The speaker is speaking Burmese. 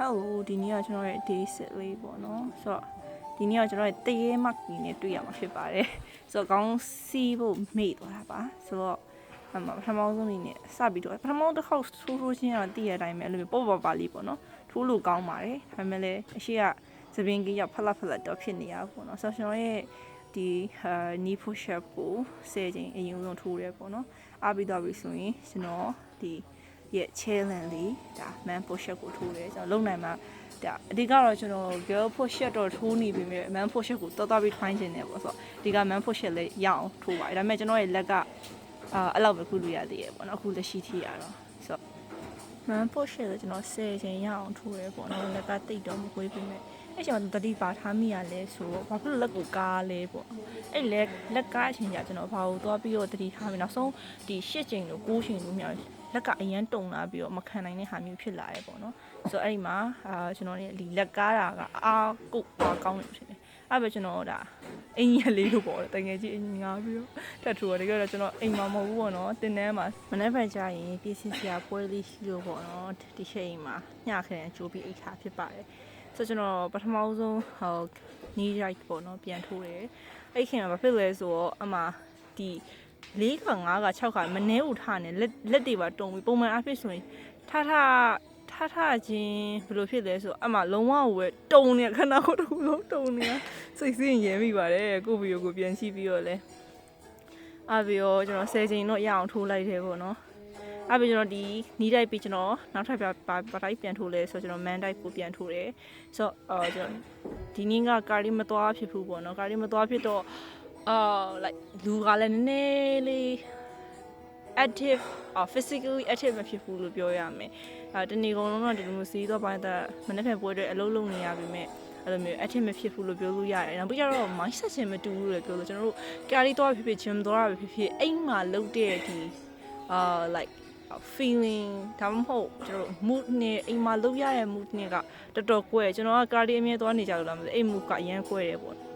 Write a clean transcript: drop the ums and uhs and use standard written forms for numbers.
Hello ဒီနေ့ကကျွန်တော်ရဲ့ day 6လေးပေါ့နော်ဆိုတော့ဒီနေ့ကကျွန်တော်ရဲ့တရေမတ်ကြီးနဲ့တွေ့ရမှာဖြစ်ပါတယ်ဆိုတော့ခေါင်းစီးဖို့မေ့သွားတာပါဆိုတော့ပထမဆုံးအနေနဲ့စပြီးတော့ပထမတစ်ခေါက်ထိုးချင်းတော့တည့်ရတဲ့အတိုင်းပဲအဲ့လိုမျိုးပေါ့လေးပေါ့နော်ထိုးလို့ကောင်းပါတယ်ဒါပေမဲ့လည်းအရှိကသပင်ကြီးကဖလက်တော့ဖြစ်နေရပေါ့နော်ဆိုတော့ကျွန်တော်ရဲ့ဒီknee push up ကို10ချိန်အရင်ဆုံးထိုးရဲပေါ့နော်အားပြီးတော့ပြီဆိုရင်ကျွန်တော်ဒီရဲ့ challenge လေးဒါ man push up ကိုထိုးတယ်ကျွန်တော်လုံနိုင်မှာဒါအဓိကတော့ကျွန်တော် girl push up တော့ထိုးနေပြီမြေ man push up ကိုတော်ပြီး try ခြင်းနေပေါ့ဆိုတော့ဒီက man push up လေးရအောင်ထိုးပါတယ်ဒါပေမဲ့ကျွန်တော်ရဲ့လက်ကအဲ့လောက်ပဲခုလို့ရသေးရဲ့ပေါ့နော်အခုလက်ရှိထိရတော့ဆိုတော့ man push up ကိုကျွန်တော်10ချိန်ရအောင်ထိုးရဲပေါ့နော်လက်ကတိတ်တော့မကွေးပြီမဲ့အဲ့ချိန်မှာတတိပါထားမိရလဲဆိုတော့ဘာဖြစ်လို့လက်ကိုကားလဲပေါ့အဲ့လက်ကားအချိန်ကျကျွန်တော်ဘာလို့သွားပြီးတော့တတိထားပြီနောက်ဆုံးဒီ10ချိန်လို့9ချိန်လို့မြောက်လက်ကအရန်တုံလာပြီးတော့မခံနိုင်တဲ့ဟာမျိုးဖြစ်လာရဲပေါ့နော်ဆိုတော့အဲ့ဒီမှာကျွန်တော်ဒီလက်ကားတာကအားကုတ်သွားကောင်းနေဖြစ်တယ်အဲ့ပဲကျွန်တော်ဒါအင်ကြီးလေးလို့ပေါ့တကယ်ကြီးအင်ကြီးငါပြီးတော့ထပ်ထူတော့တကယ်တော့ကျွန်တော်အိမ်မှာမဟုတ်ဘူးပေါ့နော်တင်ထဲမှာမနေ့ဖက်ကျရင်ပြည်စင်စရာပွဲလေးရှိလို့ပေါ့နော်ဒီချိန်မှာညခရင်ကြိုးပြီးအိတ်ခါဖြစ်ပါတယ်ဆိုတော့ကျွန်တော်ပထမဆုံးknee right ပေါ့နော်ပြန်ထိုးတယ်အဲ့ခင်မှာဘာဖြစ်လဲဆိုတော့အမှဒီ4ခါ5ခါ6ခါမနှဲဦးထားနေလက်တွေပါတုံပြီးပုံမှန်အဖြစ်ဆိုရင်ထချင်းဘယ်လိုဖြစ်လဲဆိုအမှလုံးဝဝဲတုံနေခဏကိုတစ်ခုလုံးတုံနေစိတ်ဆင်းရဲမိပါတယ်ကိုဗီယိုကိုပြန်ကြည့်ပြီးတော့လဲအပြီးတော့ကျွန်တော်10ချိန်တော့ရအောင်ထိုးလိုက်တယ်ပေါ့နော်အပြီးကျွန်တော်ဒီနီးတိုက်ပြီးကျွန်တော်နောက်ထပ်ဘာတိုက်ပြန်ထိုးလဲဆိုတော့ကျွန်တော် man တိုက်ကိုပြန်ထိုးတယ်ဆိုတော့ကျွန်တော်ဒီနေ့ကကာရီမသွားဖြစ်ဘူးပေါ့နော်ကာရီမသွားဖြစ်တော့like လူကလည်းနည်းနည်းလေး active physically active မဖြစ်ဘူးလို့ပြောရမယ်တနေ့ကုန်လုံးတော့ဒီလိုမျိုးစီးတော့ပိုင်းthat မနေ့ကပွဲတွေအလုံးလုံးနေရပြီမဲ့အဲ့လိုမျိုး active မဖြစ်ဘူးလို့ပြောလို့ရတယ်နောက်ပြီးတော့ mindset ချင်းမတူဘူးလို့ပြောလို့ကျွန်တော်တို့ carry တော့ဖြစ် gym တော့ဖြစ်အိမ်မှာလုပ်တဲ့ဒီlike feeling ဒါမှမဟုတ်ကျွန်တော် mood နဲ့အိမ်မှာလုပ်ရတဲ့ mood နဲ့ကတော်တော်ကွဲကျွန်တော်က carry အမြဲသွားနေကြလို့လားမသိအဲ့ mood ကအရန်ကွဲတယ်ပေါ့